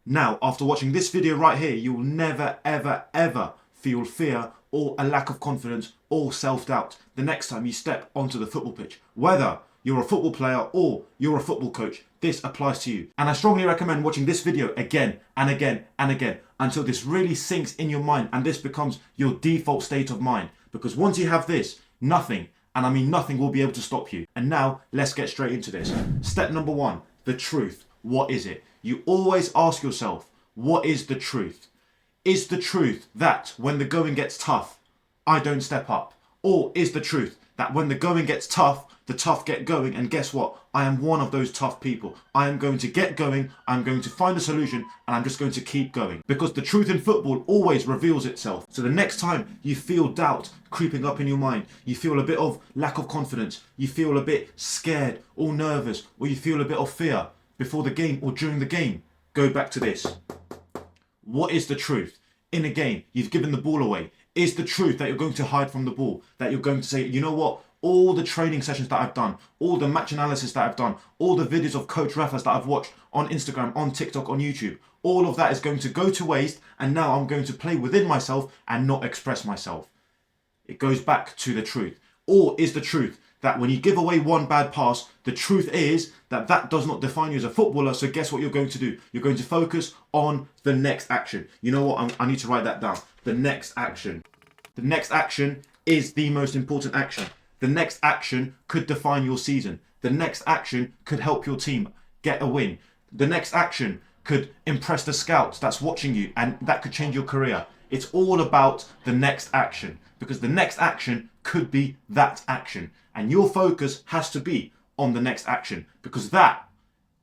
Now, after watching this video right here, you will never, ever, ever feel fear or a lack of confidence or self-doubt the next time you step onto the football pitch. Whether you're a football player or you're a football coach, this applies to you. And I strongly recommend watching this video again and again and again until this really sinks in your mind and this becomes your default state of mind. Because once you have this, nothing, and I mean nothing, will be able to stop you. And now, let's get straight into this. Step number one, the truth. What is it? You always ask yourself, what is the truth? Is the truth that when the going gets tough, I don't step up? Or is the truth that when the going gets tough, the tough get going, and guess what? I am one of those tough people. I am going to get going, I'm going to find a solution, and I'm just going to keep going. Because the truth in football always reveals itself. So the next time you feel doubt creeping up in your mind, you feel a bit of lack of confidence, you feel a bit scared or nervous, or you feel a bit of fear before the game or during the game, go back to this. What is the truth? In a game, you've given the ball away. Is the truth that you're going to hide from the ball? That you're going to say, you know what? All the training sessions that I've done, all the match analysis that I've done, all the videos of Coach Rafa's that I've watched on Instagram, on TikTok, on YouTube, all of that is going to go to waste, and now I'm going to play within myself and not express myself. It goes back to the truth. Or is the truth that when you give away one bad pass, the truth is that that does not define you as a footballer, so guess what you're going to do? You're going to focus on the next action. You know what? I need to write that down. The next action. The next action is the most important action. The next action could define your season. The next action could help your team get a win. The next action could impress the scouts that's watching you, and that could change your career. It's all about the next action, because the next action could be that action. And your focus has to be on the next action, because that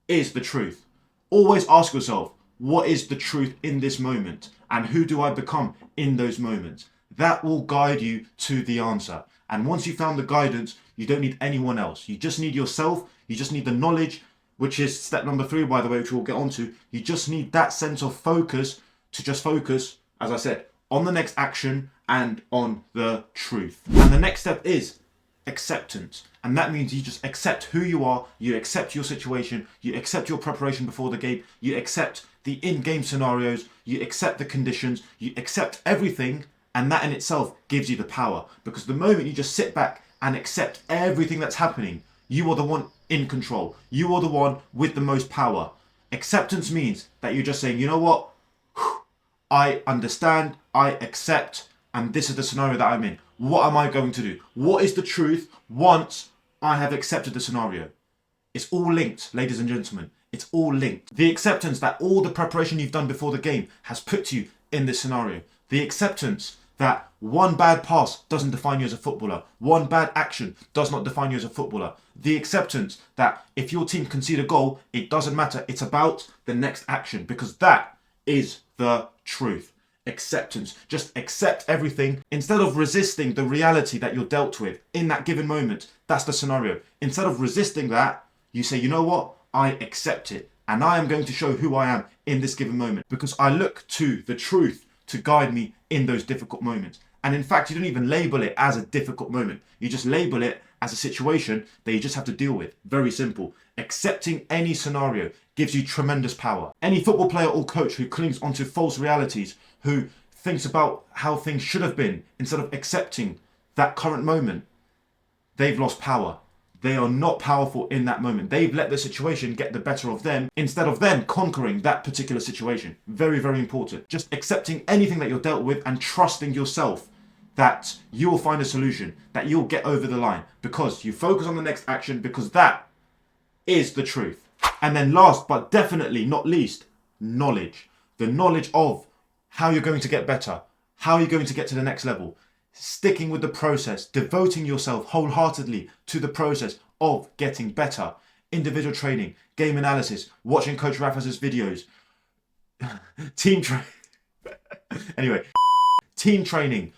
is the truth. Always ask yourself, what is the truth in this moment? And who do I become in those moments? That will guide you to the answer. And once you found the guidance, you don't need anyone else. You just need yourself. You just need the knowledge, which is step number 3, by the way, which we'll get onto. You just need that sense of focus to just focus, as I said, on the next action and on the truth. And the next step is acceptance. And that means you just accept who you are, you accept your situation, you accept your preparation before the game, you accept the in-game scenarios, you accept the conditions, you accept everything, and that in itself gives you the power. Because the moment you just sit back and accept everything that's happening, you are the one in control. You are the one with the most power. Acceptance means that you're just saying, you know what? I understand, I accept, and this is the scenario that I'm in. What am I going to do? What is the truth once I have accepted the scenario? It's all linked, ladies and gentlemen. It's all linked. The acceptance that all the preparation you've done before the game has put you in this scenario. The acceptance that one bad pass doesn't define you as a footballer. One bad action does not define you as a footballer. The acceptance that if your team concede a goal, it doesn't matter. It's about the next action, because that is the truth. Acceptance. Just accept everything instead of resisting the reality that you're dealt with in that given moment. That's the scenario. Instead of resisting that, you say, you know what? I accept it, and I am going to show who I am in this given moment, because I look to the truth to guide me in those difficult moments. And in fact, you don't even label it as a difficult moment. You just label it as a situation that you just have to deal with. Very simple. Accepting any scenario gives you tremendous power. Any football player or coach who clings onto false realities, who thinks about how things should have been instead of accepting that current moment, they've lost power. They are not powerful in that moment. They've let the situation get the better of them instead of them conquering that particular situation. Very, very important. Just accepting anything that you're dealt with and trusting yourself that you'll find a solution, that you'll get over the line, because you focus on the next action, because that is the truth. And then last but definitely not least, knowledge. The knowledge of how you're going to get better, how you're going to get to the next level. Sticking with the process, devoting yourself wholeheartedly to the process of getting better. Individual training, game analysis, watching Coach Rafa's videos, team training,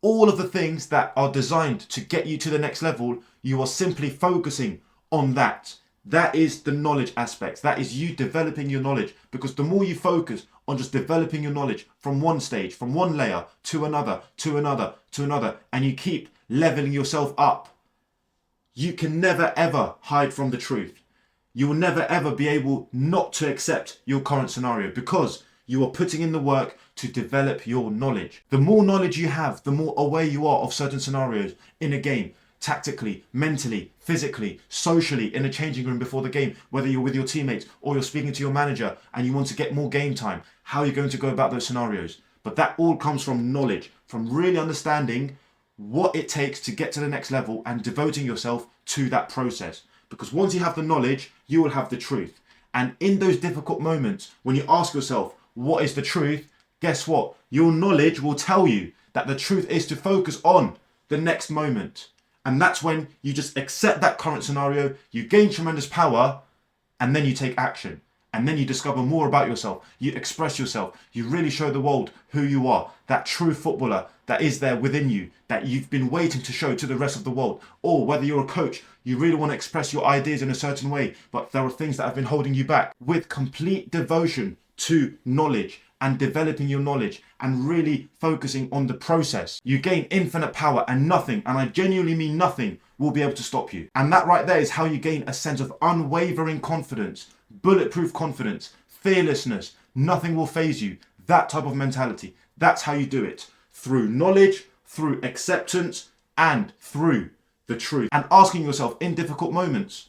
all of the things that are designed to get you to the next level, you are simply focusing on that. That is the knowledge aspect. That is you developing your knowledge, because the more you focus on just developing your knowledge from one stage, from one layer to another, to another, to another, and you keep leveling yourself up, you can never ever hide from the truth. You will never ever be able not to accept your current scenario because you are putting in the work to develop your knowledge. The more knowledge you have, the more aware you are of certain scenarios in a game, tactically, mentally, physically, socially, in a changing room before the game, whether you're with your teammates or you're speaking to your manager and you want to get more game time, how you're going to go about those scenarios. But that all comes from knowledge, from really understanding what it takes to get to the next level and devoting yourself to that process. Because once you have the knowledge, you will have the truth. And in those difficult moments, when you ask yourself, what is the truth? Guess what? Your knowledge will tell you that the truth is to focus on the next moment. And that's when you just accept that current scenario, you gain tremendous power, and then you take action. And then you discover more about yourself. You express yourself. You really show the world who you are. That true footballer that is there within you, that you've been waiting to show to the rest of the world. Or whether you're a coach, you really want to express your ideas in a certain way, but there are things that have been holding you back. With complete devotion to knowledge and developing your knowledge and really focusing on the process, you gain infinite power, and nothing, and I genuinely mean nothing, will be able to stop you. And that right there is how you gain a sense of unwavering confidence, bulletproof confidence, fearlessness. Nothing will faze you. That type of mentality. That's how you do it. Through knowledge, through acceptance, and through the truth. And asking yourself in difficult moments,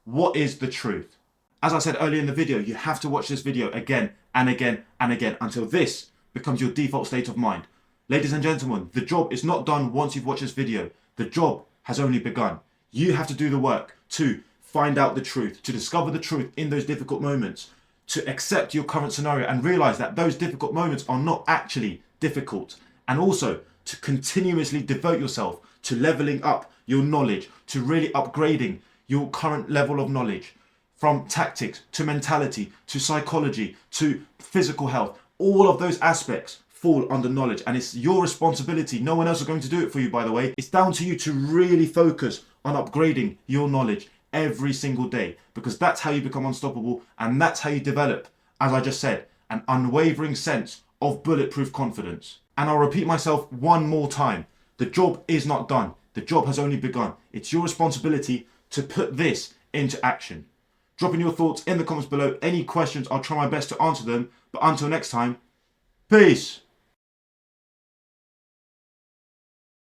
what is the truth? As I said earlier in the video, you have to watch this video again and again and again until this becomes your default state of mind. Ladies and gentlemen, the job is not done once you've watched this video. The job has only begun. You have to do the work to find out the truth, to discover the truth in those difficult moments, to accept your current scenario and realize that those difficult moments are not actually difficult. And also to continuously devote yourself to leveling up your knowledge, to really upgrading your current level of knowledge. From tactics to mentality to psychology to physical health, all of those aspects fall under knowledge, and it's your responsibility. No one else is going to do it for you, by the way. It's down to you to really focus on upgrading your knowledge every single day, because that's how you become unstoppable, and that's how you develop, as I just said, an unwavering sense of bulletproof confidence. And I'll repeat myself one more time. The job is not done. The job has only begun. It's your responsibility to put this into action. Drop in your thoughts in the comments below. Any questions, I'll try my best to answer them. But until next time, peace.